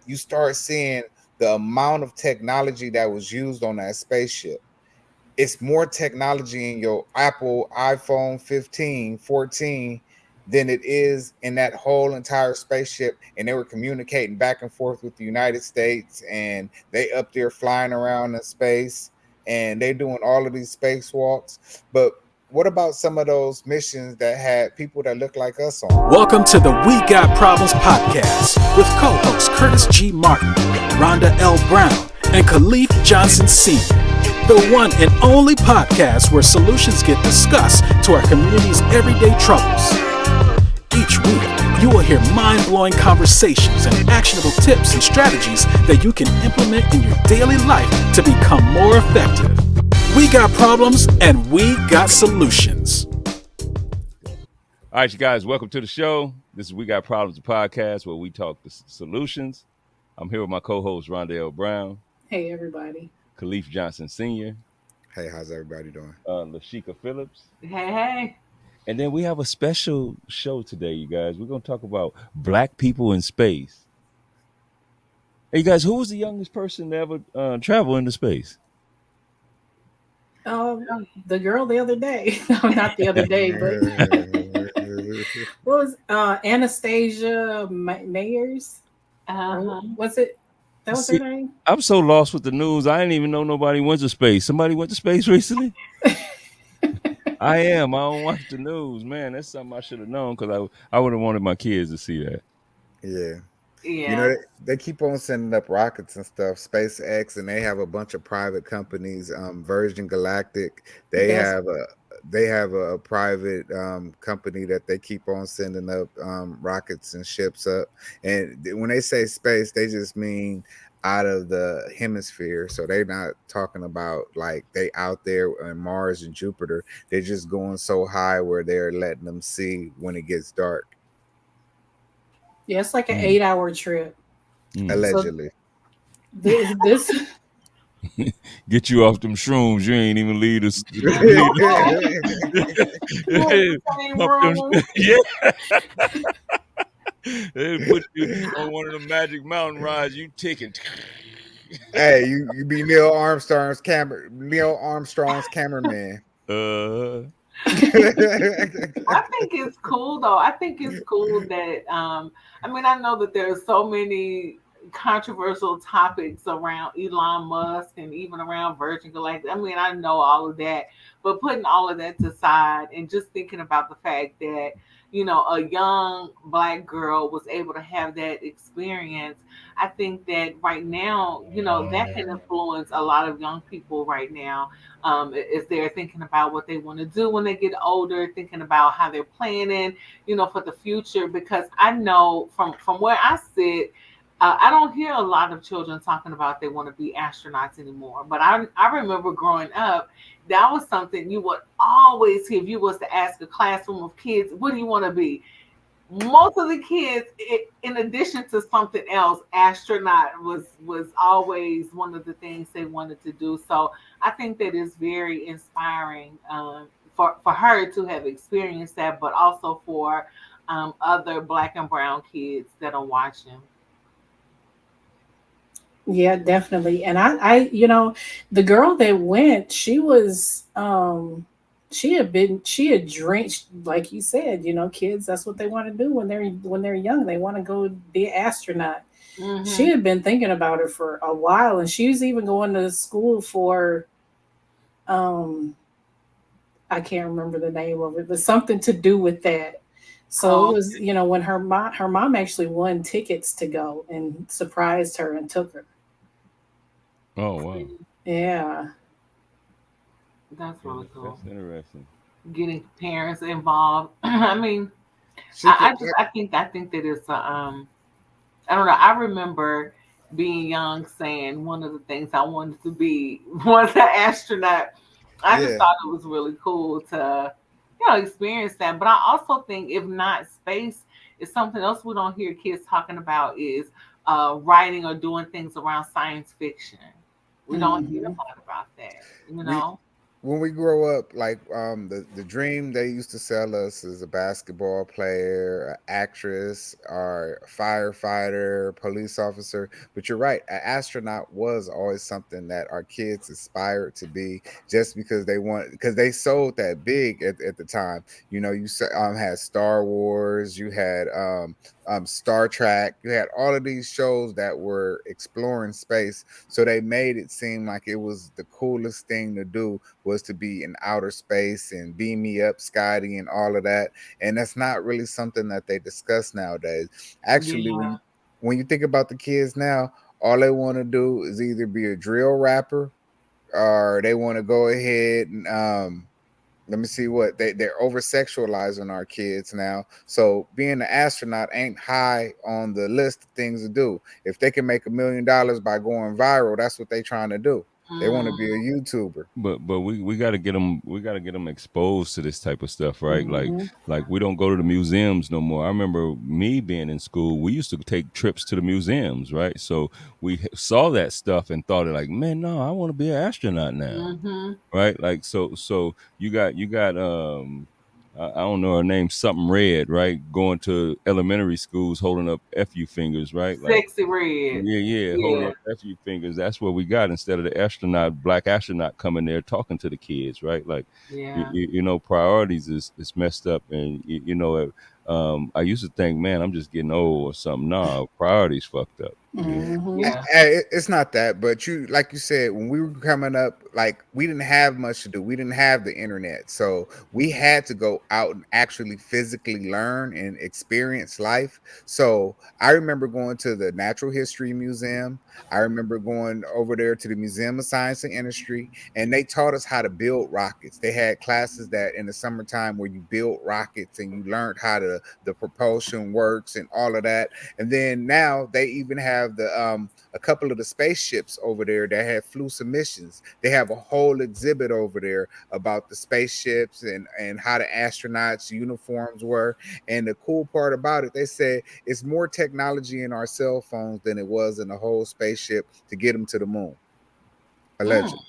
you start seeing the amount of technology that was used on that spaceship. It's more technology in your Apple iPhone 15, 14 than it is in that whole entire spaceship. And they were communicating back and forth with the United States, and they up there flying around in space, and they doing all of these spacewalks. But what about some of those missions that had people that look like us on? Welcome to the We Got Problems podcast with co-hosts Curtis G. Martin, Rhonda L. Brown, and Khalif Johnson Sr., the one and only podcast where solutions get discussed to our community's everyday troubles. Each week, you will hear mind-blowing conversations and actionable tips and strategies that you can implement in your daily life to become more effective. We got problems and we got solutions. All right, you guys, welcome to the show. This is We Got Problems, the podcast where we talk the solutions. I'm here with my co-host, Rhonda L. Brown. Hey, everybody. Khalif Johnson Sr. Hey, how's everybody doing? Lashika Phillips. Hey. And then we have a special show today, you guys. We're going to talk about Black people in space. Hey, you guys, who was the youngest person to ever travel into space? The girl the other day. No, not the other day, but what was Anastatia Mayers? Was it? That was her name? I'm so lost with the news. I didn't even know nobody went to space. Somebody went to space recently? I am. I don't watch the news. Man, that's something I should have known because I would have wanted my kids to see that. Yeah. Yeah. You know, they keep on sending up rockets and stuff, SpaceX, and they have a bunch of private companies. Virgin Galactic, they have a private company that they keep on sending up rockets and ships up. And when they say space, they just mean out of the hemisphere. So they're not talking about like they out there on Mars and Jupiter. They're just going so high where they're letting them see when it gets dark. Yeah, it's like an 8-hour trip. Allegedly. So this Get you off them shrooms. You ain't even lead us. They put you on one of the magic mountain rides. You ticking. Hey, you be Neil Armstrong's cameraman. I think it's cool though. I think it's cool that I know that there's so many controversial topics around Elon Musk and even around Virgin Galactic. I know all of that, but putting all of that to side and just thinking about the fact that, a young Black girl was able to have that experience. I think that right now, that can influence a lot of young people right now. If they're thinking about what they want to do when they get older, thinking about how they're planning, for the future. Because I know from where I sit, I don't hear a lot of children talking about they want to be astronauts anymore. But I remember growing up, that was something you would always hear. If you was to ask a classroom of kids, what do you want to be? Most of the kids, in addition to something else, astronaut was always one of the things they wanted to do. So I think that is very inspiring for her to have experienced that, but also for other Black and brown kids that are watching. Yeah, definitely. And I the girl that went, she was she had drenched, like you said, kids, that's what they want to do when they're young. They want to go be an astronaut. Mm-hmm. She had been thinking about it for a while, and she was even going to school for I can't remember the name of it, but something to do with that. So it was, when her mom actually won tickets to go and surprised her and took her. Oh, wow. Yeah. That's really cool. That's interesting. Getting parents involved. I think that it's I don't know. I remember being young saying one of the things I wanted to be was an astronaut. I just thought it was really cool to, experience that. But I also think if not space, it's something else we don't hear kids talking about is writing or doing things around science fiction. We don't hear a lot about that, when we grow up, like the dream they used to sell us is a basketball player, an actress, or a firefighter, police officer. But you're right, an astronaut was always something that our kids aspired to be, just because because they sold that big at the time. You know, had Star Wars, you had Star Trek, you had all of these shows that were exploring space, so they made it seem like it was the coolest thing to do was to be in outer space and beam me up, Scotty, and all of that. And that's not really something that they discuss nowadays. Actually, Yeah. when you think about the kids now, all they want to do is either be a drill rapper or they want to go ahead and let me see what they're over sexualizing our kids now. So being an astronaut ain't high on the list of things to do. If they can make $1 million by going viral, that's what they trying to do. They want to be a Mm. YouTuber. But we got to get them, we got to get them exposed to this type of stuff, right? Mm-hmm. Like we don't go to the museums no more. I remember me being in school, we used to take trips to the museums, right? So we saw that stuff and thought like, man, no, I want to be an astronaut now, Mm-hmm. right? Like so you got I don't know her name, something red, right? Going to elementary schools holding up FU fingers, right? Like Sexy red. yeah, holding Yeah. up FU fingers. That's what we got instead of the astronaut, black astronaut coming there talking to the kids, right? Like, Yeah. priorities is messed up, and I used to think, man, I'm just getting old or something. No, priorities fucked up. Mm-hmm. Yeah. It's not that, but like you said, when we were coming up, like we didn't have much to do. We didn't have the internet, so we had to go out and actually physically learn and experience life. So I remember going to the Natural History Museum. I remember going over there to the Museum of Science and Industry, and they taught us how to build rockets. They had classes that in the summertime where you build rockets and you learned how the propulsion works and all of that. And then now they even have a couple of the spaceships over there that had flew some missions. They have a whole exhibit over there about the spaceships and how the astronauts' uniforms were. And the cool part about it, they said it's more technology in our cell phones than it was in the whole spaceship to get them to the moon, Mm. allegedly.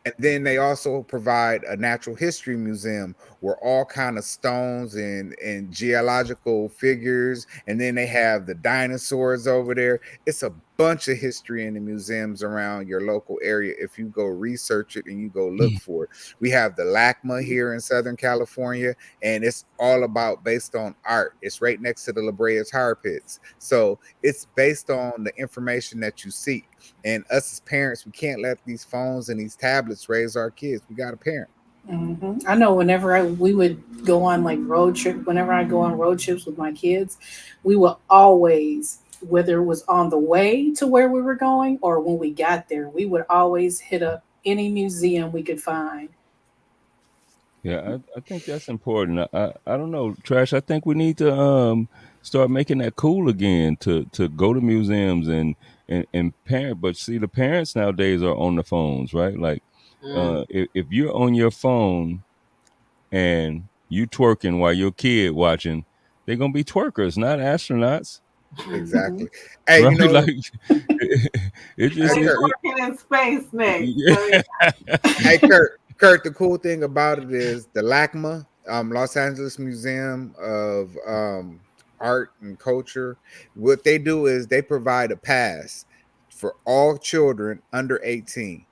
And then they also provide a natural history museum where all kind of stones and geological figures, and then they have the dinosaurs over there. It's a bunch of history in the museums around your local area if you go research it and you go look for it. We have the LACMA here in Southern California, and it's all about based on art. It's right next to the La Brea tar pits, so it's based on the information that you seek. And us as parents, we can't let these phones and these tablets raise our kids. We got to parent. I know whenever we would go on like road trip, whenever I go on road trips with my kids, we will always, whether it was on the way to where we were going or when we got there, we would always hit up any museum we could find. Yeah, I think that's important. I don't know, Trash. I think we need to start making that cool again to go to museums and parent. But see, the parents nowadays are on the phones, right? Like, Mm. if you're on your phone and you twerking while your kid watching, they're gonna be twerkers, not astronauts, Mm-hmm. Exactly. Hey, right? you know, Like, it hey, just They Kurt, working in space next. So yeah. hey, Kurt, the cool thing about it is the LACMA, Los Angeles Museum of Art and Culture. What they do is they provide a pass for all children under 18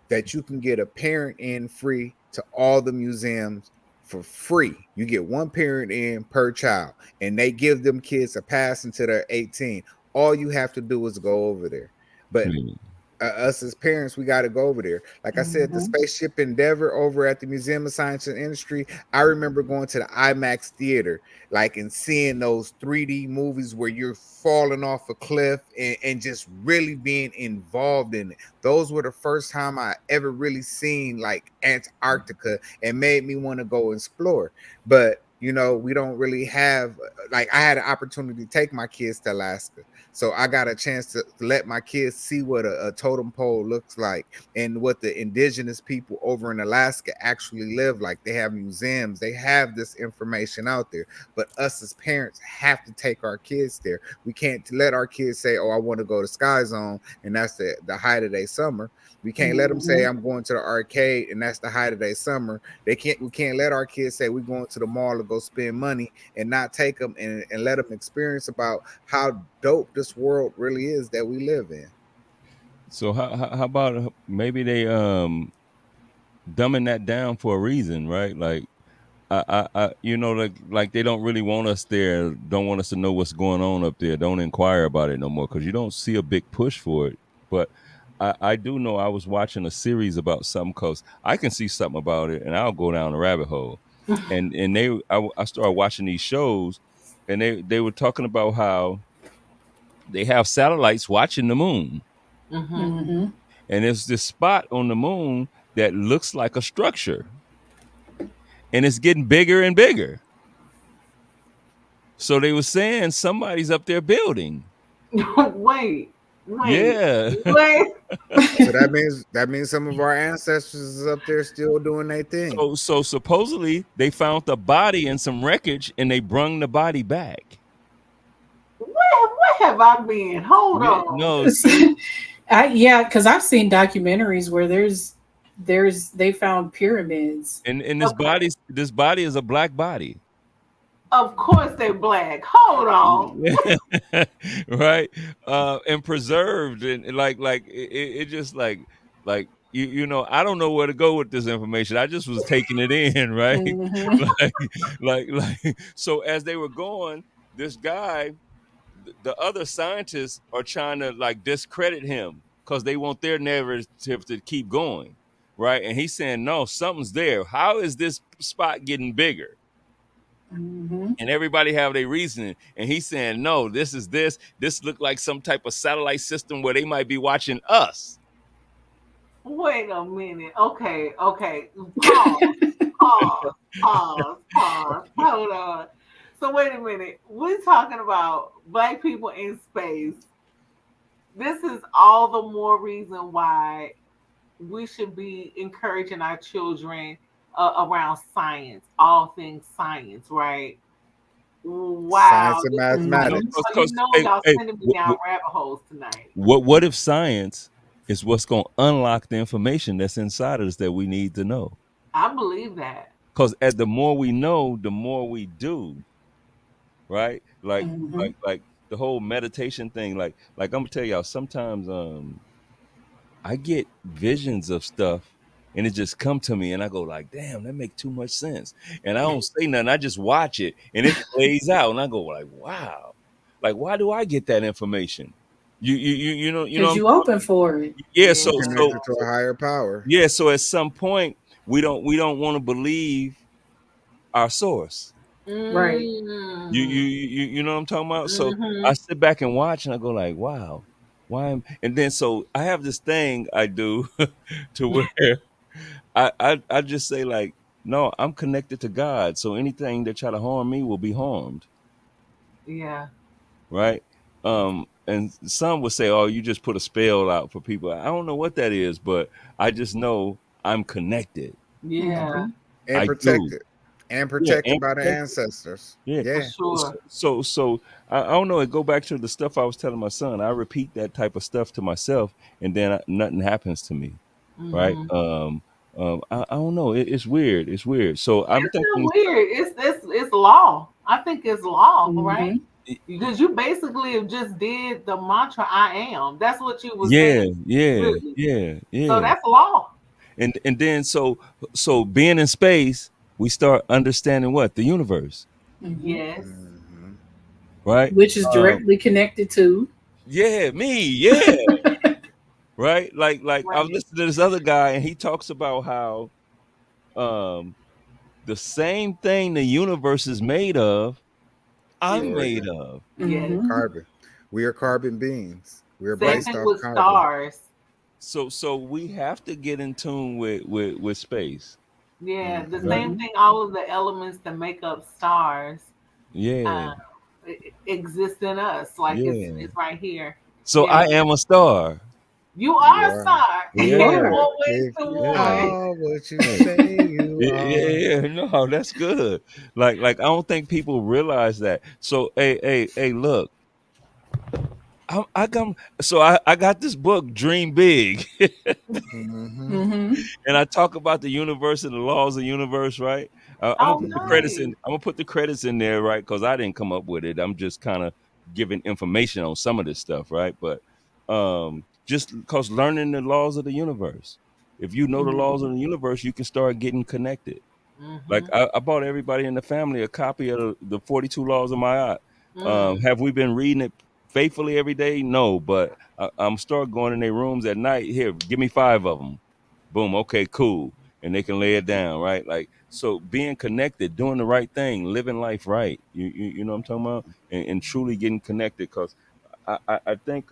that you can get a parent in free to all the museums for free. You get one parent in per child, and they give them kids a pass until they're 18. All you have to do is go over there. But us as parents, we got to go over there. Like I said, the Mm-hmm. Spaceship Endeavor over at the Museum of Science and Industry. I remember going to the IMAX theater, like and seeing those 3D movies where you're falling off a cliff and just really being involved in it. Those were the first time I ever really seen like Antarctica and made me want to go explore. But you know, we don't really have, like, I had an opportunity to take my kids to Alaska. So I got a chance to let my kids see what a totem pole looks like and what the indigenous people over in Alaska actually live like. They have museums, they have this information out there. But us as parents have to take our kids there. We can't let our kids say, "Oh, I want to go to Sky Zone," and that's the height of their summer. We can't let them say, "I'm going to the arcade," and that's the height of their summer. We can't let our kids say we're going to the mall to go spend money and not take them and let them experience about how dope this world really is that we live in. So how about maybe they dumbing that down for a reason, right? Like you know, like they don't really want us there, don't want us to know what's going on up there, don't inquire about it no more, because you don't see a big push for it. But I do know I was watching a series about something, because I can see something about it and I'll go down a rabbit hole. And I started watching these shows, and they were talking about how they have satellites watching the moon, Mm-hmm. and there's this spot on the moon that looks like a structure, and it's getting bigger and bigger. So they were saying somebody's up there building. wait, Yeah. wait. So that means some of our ancestors is up there still doing their thing. So supposedly they found the body in some wreckage, and they brung the body back. Where have I been? Hold Yeah, on. no, see, Yeah, because I've seen documentaries where they found pyramids. and Okay. this body is a black body. Of course they're black. Hold on. Right, and preserved, and like it just like you know, I don't know where to go with this information. I just was taking it in, right? Mm-hmm. like so as they were going, this guy, the other scientists are trying to like discredit him because they want their narrative to keep going, right? And he's saying, no, something's there. How is this spot getting bigger? Mm-hmm. And everybody have their reasoning, and he's saying, no, this looked like some type of satellite system where they might be watching us. Wait a minute. Okay, okay. Pause. Pause. Pause. Pause. Hold on. So wait a minute. We're talking about black people in space. This is all the more reason why we should be encouraging our children around science, all things science, right? Wow. Science and No, mathematics. So you know hey, y'all hey, sending me down rabbit holes tonight. what if science is what's going to unlock the information that's inside of us that we need to know? I believe that. Because at the more we know, the more we do, right? Mm-hmm. Like the whole meditation thing. Like I'm gonna tell y'all, sometimes I get visions of stuff, and it just come to me, and I go like, damn, that make too much sense. And I don't say nothing, I just watch it, and it plays out, and I go like, wow, like why do I get that information? You know Because what I'm you talking open for it. about? Yeah, Yeah. Connected to a higher power. yeah, so at some point we don't want to believe our source. Right. You know what I'm talking about? So I Mm-hmm. sit back and watch, and I go like, wow, and then so I have this thing I do to where I just say like, no, I'm connected to God, so anything that try to harm me will be harmed, Yeah. right? And some would say, oh, you just put a spell out for people. I don't know what that is, but I just know I'm connected. Yeah. Mm-hmm. And I do. protected. And Yeah, protected and by the protected. ancestors. Yeah. For Yeah. sure. So I don't know. It go back to the stuff I was telling my son. I repeat that type of stuff to myself, and then nothing happens to me, right? Mm-hmm. I don't know. It's weird. It's weird. So I'm It's thinking, not weird. It's law. I think it's law, right? Mm-hmm. Because you basically have just did the mantra "I am." That's what you were yeah, saying, yeah, really. yeah, So yeah. that's law. And then so being in space, we start understanding what the universe, Mm-hmm. Yes. Hmm. right? Which is Um, directly connected to. yeah, me, yeah, right. Like I was Right. listening to this other guy, and he talks about how um the same thing the universe is made of, I'm made Georgia. of. Yes. Mm-hmm. Carbon. We are carbon beings. We are Same Right. based thing off with carbon. stars. So we have to get in tune with space. Yeah, the Right. same thing. All of the elements that make up stars Yeah. exist in us. Like Yeah. it's right here. So Yeah, I am a star. you You are a are. star. You Yeah. are. Always If the you one. Yeah. are what you Yeah. say you are. Yeah, no, that's good. Like I don't think people realize that. So hey, look, I come. So I got this book, Dream Big, Mm-hmm. Mm-hmm. and I talk about the universe and the laws of the universe, right? I'm gonna Oh, put the credits nice. in. I'm gonna put the credits in there, right? Because I didn't come up with it. I'm just kind of giving information on some of this stuff, right? But just because learning the laws of the universe, if you know the laws of the universe, you can start getting connected. Like Mm-hmm. I bought everybody in the family a copy of the 42 Laws of Ma'at. Mm. Have we been reading it faithfully every day? No, but I'm start going in their rooms at night. Here, give me 5 of them. Boom. Okay, cool. And they can lay it down, right? Like so, being connected, doing the right thing, living life right. You know what I'm talking about, and truly getting connected. Because I think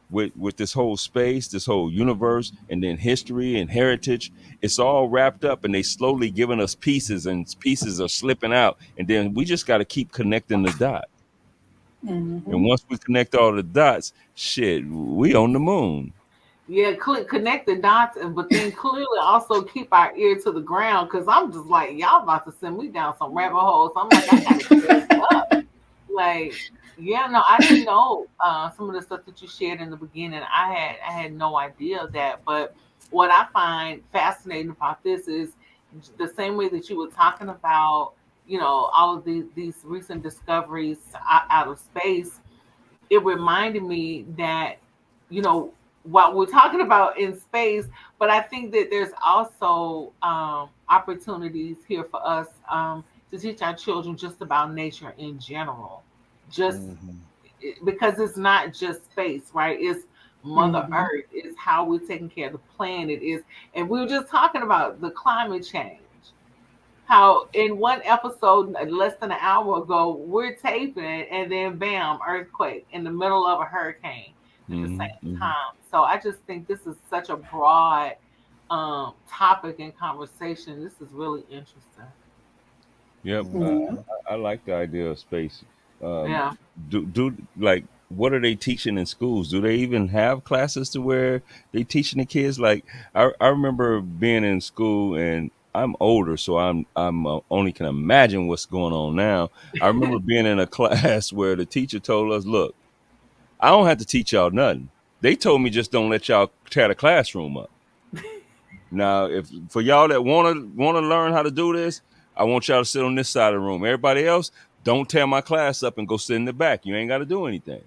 with this whole space, this whole universe, and then history and heritage, it's all wrapped up, and they slowly giving us pieces, and pieces are slipping out, and then we just got to keep connecting the dots. And Mm-hmm. once we connect all the dots, shit, we on the moon. Yeah, connect the dots, but then clearly also keep our ear to the ground because I'm just like, y'all about to send me down some rabbit holes. I'm like, I gotta catch up. Like, yeah, no, I didn't know some of the stuff that you shared in the beginning. I had no idea of that. But what I find fascinating about this is the same way that you were talking about, all of these recent discoveries out of space. It reminded me that, what we're talking about in space, but I think that there's also opportunities here for us to teach our children just about nature in general. Just Mm-hmm. because it's not just space, right? It's Mother Mm-hmm. Earth, it's how we're taking care of the planet, is, and we were just talking about the climate change. How in one episode less than an hour ago we're taping and then bam, earthquake in the middle of a hurricane at the same Mm-hmm. time. So I just think this is such a broad topic and conversation. This is really interesting. Yep, Mm-hmm. I like the idea of space. Um, Yeah. do like what are they teaching in schools? Do they even have classes to where they teaching the kids? Like I remember being in school, and I'm older, so I'm only can imagine what's going on now. I remember being in a class where the teacher told us, "Look, I don't have to teach y'all nothing. They told me just don't let y'all tear the classroom up." Now, if for y'all that wanna learn how to do this, I want y'all to sit on this side of the room. Everybody else, don't tear my class up and go sit in the back. You ain't got to do anything.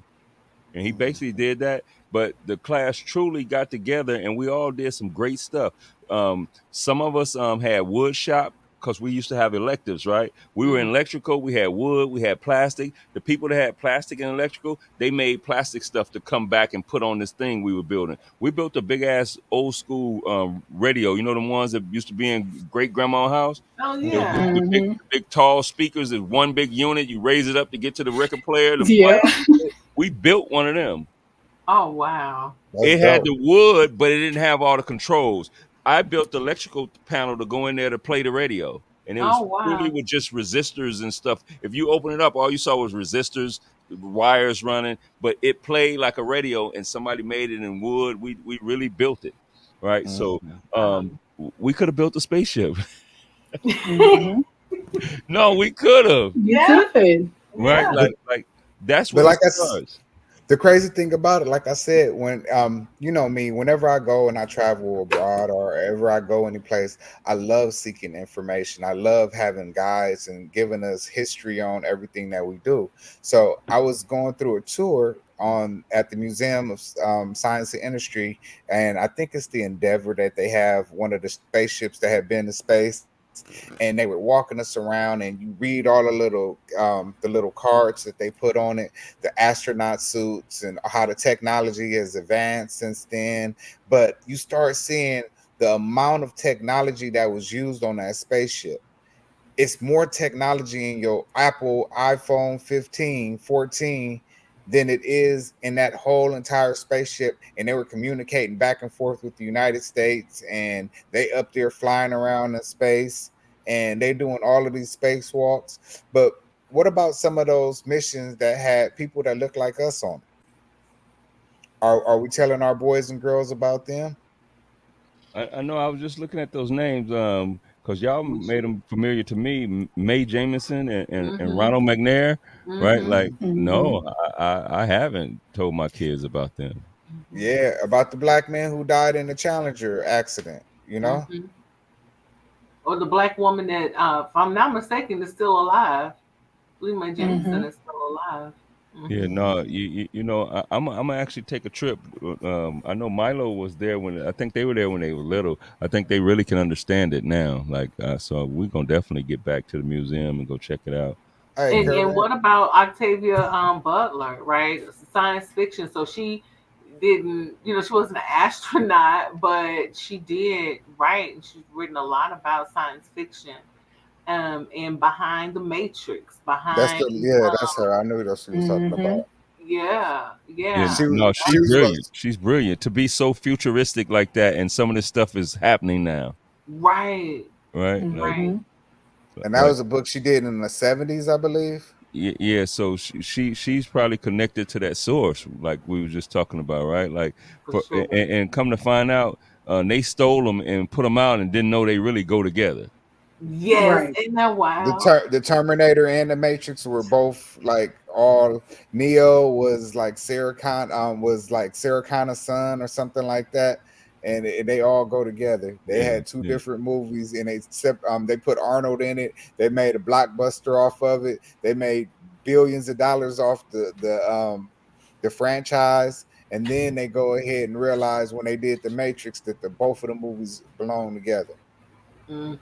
And he basically did that. But the class truly got together, and we all did some great stuff. Some of us had wood shop because we used to have electives, right? We were in Mm. electrical, we had wood, we had plastic. The people that had plastic and electrical, they made plastic stuff to come back and put on this thing we were building. We built a big ass old school radio. You know the ones that used to be in great grandma's house. Oh The, yeah. the big, Mm-hmm. the big tall speakers is one big unit. You raise it up to get to the record player. Yeah. We built one of them. Oh wow. That's It had dope. the wood, but it didn't have all the controls. I built the electrical panel to go in there to play the radio. And it Oh was truly wow. with just resistors and stuff. If you open it up, all you saw was resistors, the wires running, but it played like a radio, and somebody made it in wood. We really built it. Right. So Mm-hmm. Wow. we could have built a spaceship. Mm-hmm. No, we could have. You Yeah. could. Right. Yeah. Like that's But what it like does. the crazy thing about it, like I said, when you know me, whenever I go and I travel abroad or ever I go any place, I love seeking information. I love having guides and giving us history on everything that we do. So I was going through a tour on at the Museum of Science and Industry, and I think it's the Endeavor that they have one of the spaceships that have been to space, and they were walking us around, and you read all the little cards that they put on it, the astronaut suits, and how the technology has advanced since then. But you start seeing the amount of technology that was used on that spaceship. It's more technology in your Apple iPhone 15, 14 than it is in that whole entire spaceship. And they were communicating back and forth with the United States, and they up there flying around in space, and they doing all of these spacewalks. But what about some of those missions that had people that look like us on it? Are we telling our boys and girls about them? I know. I was just looking at those names, because y'all We made should. them familiar to me. Mae Jameson and Mm-hmm. Ronald McNair, right? Mm-hmm. Like, no, I haven't told my kids about them. Mm-hmm. Yeah, about the black man who died in the Challenger accident, you know? Mm-hmm. Or the black woman that, if I'm not mistaken, is still alive. Lima Mm-hmm. Jameson is still alive. Yeah, Mm-hmm. no, I'm gonna actually take a trip. I know Milo was there when I think they were there when they were little. I think they really can understand it now. Like, so we're gonna definitely get back to the museum and go check it out. Hey, And And Curtis. what about Octavia Butler, right? Science fiction. So she didn't, she wasn't an astronaut, but she did write, and she's written a lot about science fiction. And behind the Matrix, behind, That's her. I knew that's what you was talking Mm-hmm. about. yeah, yeah, yeah, She was no, she she's was brilliant. She's brilliant to be so futuristic like that, and some of this stuff is happening now, right, right? Like, right. Mm-hmm. and that like was a book she did in the 70s, I believe. yeah. So she's probably connected to that source, like we were just talking about, right? Like, For sure. and come to find out, they stole them and put them out and didn't know they really go together. Yes, Right. isn't that The wild? the Terminator and the Matrix were both like all. Neo was like Sarah Connor's son or something like that, and they all go together. They Yeah, had two yeah. different movies, and they put Arnold in it. They made a blockbuster off of it. They made billions of dollars off the franchise, and then they go ahead and realize when they did the Matrix that the both of the movies belong together. Mm.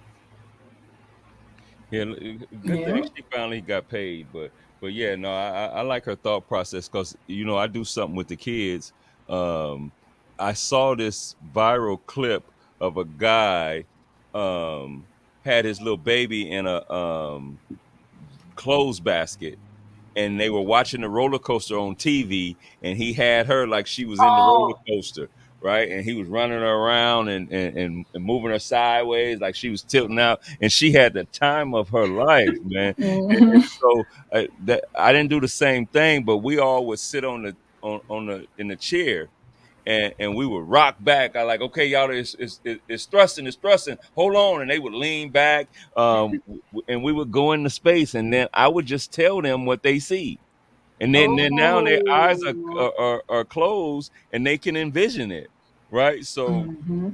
Yeah, good thing Yeah. she finally got paid, but yeah, no, I like her thought process because I do something with the kids. Um, I saw this viral clip of a guy had his little baby in a clothes basket, and they were watching the roller coaster on TV, and he had her like she was in the roller Oh, coaster, right? And he was running her around and moving her sideways like she was tilting out, and she had the time of her life, man. And Mm-hmm. so that I didn't do the same thing, but we all would sit on the in the chair, and we would rock back. I like, okay, y'all, it's thrusting, it's thrusting. Hold on, and they would lean back, and we would go into space, and then I would just tell them what they see, and then now their eyes oh, are closed, and they can envision it, right? So Mm-hmm.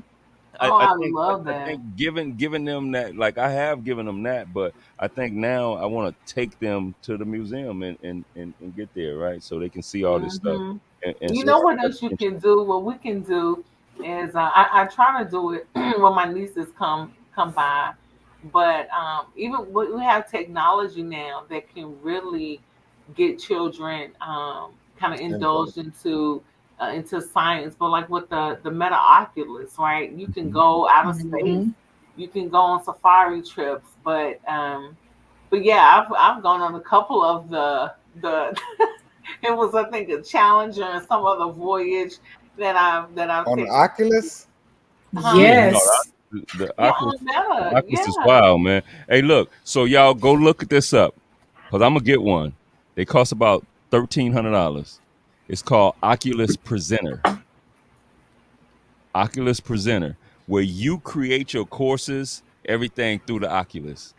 oh! I I think love I that. think giving them that, like I have given them that, but I think now I want to take them to the museum and get there, right, so they can see all this stuff Hmm. and You know start what paying else you attention. can do? What we can do is, I try to do it when my nieces come by, but even we have technology now that can really get children kind of indulged into science. But like with the Meta Oculus, right? You can Mhm. go out of space, Mm-hmm. you can go on safari trips, but yeah, I've gone on a couple of the it was, I think, a Challenger and some other voyage that I've On the taken. Oculus, Huh? Yeah, no, Yes. Yeah, on The Meta. Oculus is Yeah. wild, man. Hey, look, so y'all go look at this up, cause I'm gonna get one. They cost about $1,300. It's called Oculus Presenter. Oculus Presenter, where you create your courses, everything through the Oculus.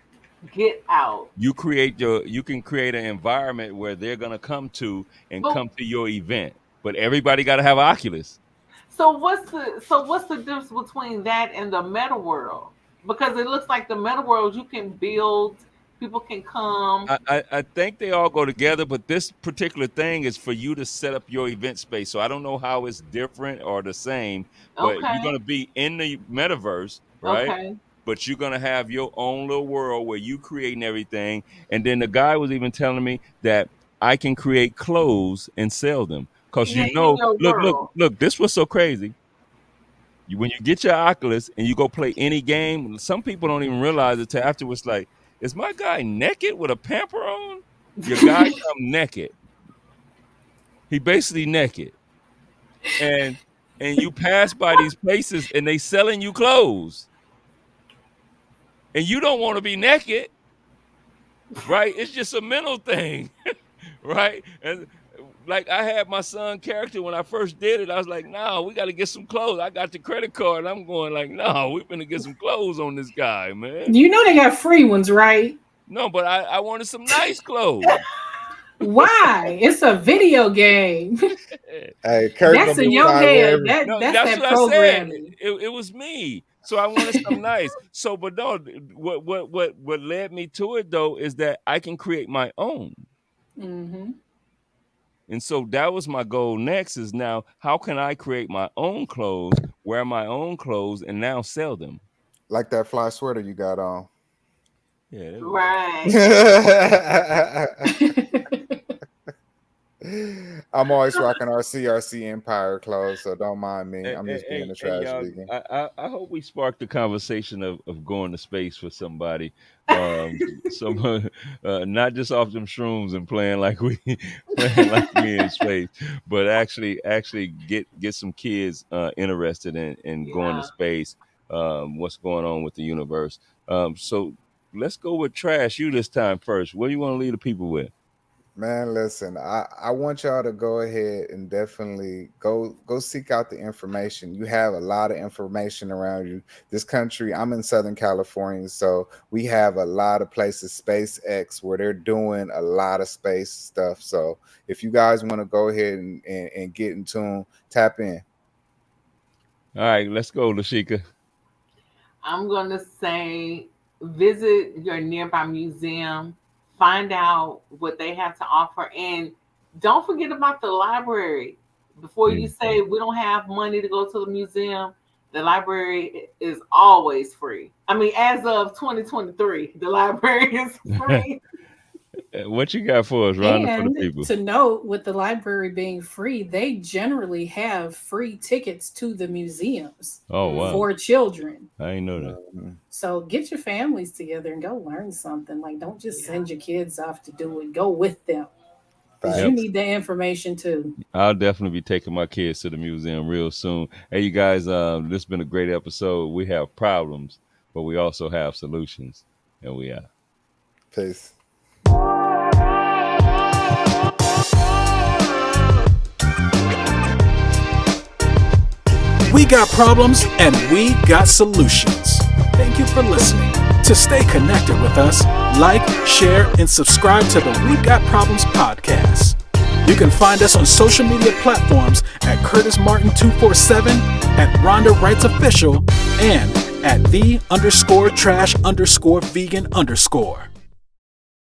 Get out. You can create an environment where they're gonna come to and But come to your event, but everybody got to have Oculus. so what's the difference between that and the meta world? Because it looks like the meta world you can build, people can come. I think they all go together, but this particular thing is for you to set up your event space. So I don't know how it's different or the same, but you're Okay. going to be in the metaverse, right? Okay. But you're going to have your own little world where you creating everything. And then the guy was even telling me that I can create clothes and sell them. Because Yeah, in your world. look, this was so crazy. When you get your Oculus and you go play any game, some people don't even realize it till afterwards. Like, is my guy naked with a pamper on? Your guy come naked. He basically naked. And you pass by these places and they selling you clothes. And you don't want to be naked, right? It's just a mental thing, right? And like I had my son character when I first did it. I was like, no, we got to get some clothes. I got the credit card. I'm going like, no, we're going to get some clothes on this guy, man. You know they got free ones, right? No, but I wanted some nice clothes. Why? It's a video game. Hey, Kurt, that's in your head. That's that programming. It was me. So I wanted some nice. So, but no, what led me to it though is that I can create my own. Mm-hmm. And so that was my goal next is now how can I create my own clothes, wear my own clothes, and now sell them? Like that fly sweater you got on. Yeah. Right. I'm always rocking our CRC Empire clothes, so don't mind me. I'm just being a trash vegan. I hope we sparked the conversation of going to space for somebody. Not just off them shrooms and playing like we in space, but actually get some kids interested in going to space. What's going on with the universe? So let's go with Trash. You this time first. What do you want to leave the people with? Man, listen, I want y'all to go ahead and definitely go seek out the information. You have a lot of information around you. This country, I'm in Southern California, so we have a lot of places, SpaceX, where they're doing a lot of space stuff. So if you guys want to go ahead and get in tune, tap in. All right, let's go, Lashika. I'm going to say visit your nearby museum. Find out what they have to offer. And don't forget about the library. Before you say we don't have money to go to the museum, the library is always free. I mean, as of 2023, the library is free. What you got for us, Rhonda, for the people? To note, with the library being free, they generally have free tickets to the museums for children. I didn't know that. So get your families together and go learn something. Like, don't just send your kids off to do it. Go with them. Because you need that information too. I'll definitely be taking my kids to the museum real soon. Hey, you guys, this has been a great episode. We have problems, but we also have solutions. And we are. Peace. We got problems and we got solutions. Thank you for listening. To stay connected with us, like, share, and subscribe to the We Got Problems podcast. You can find us on social media platforms at Curtis Martin 247, at Rhonda Wrights Official, and at the_trash_vegan_.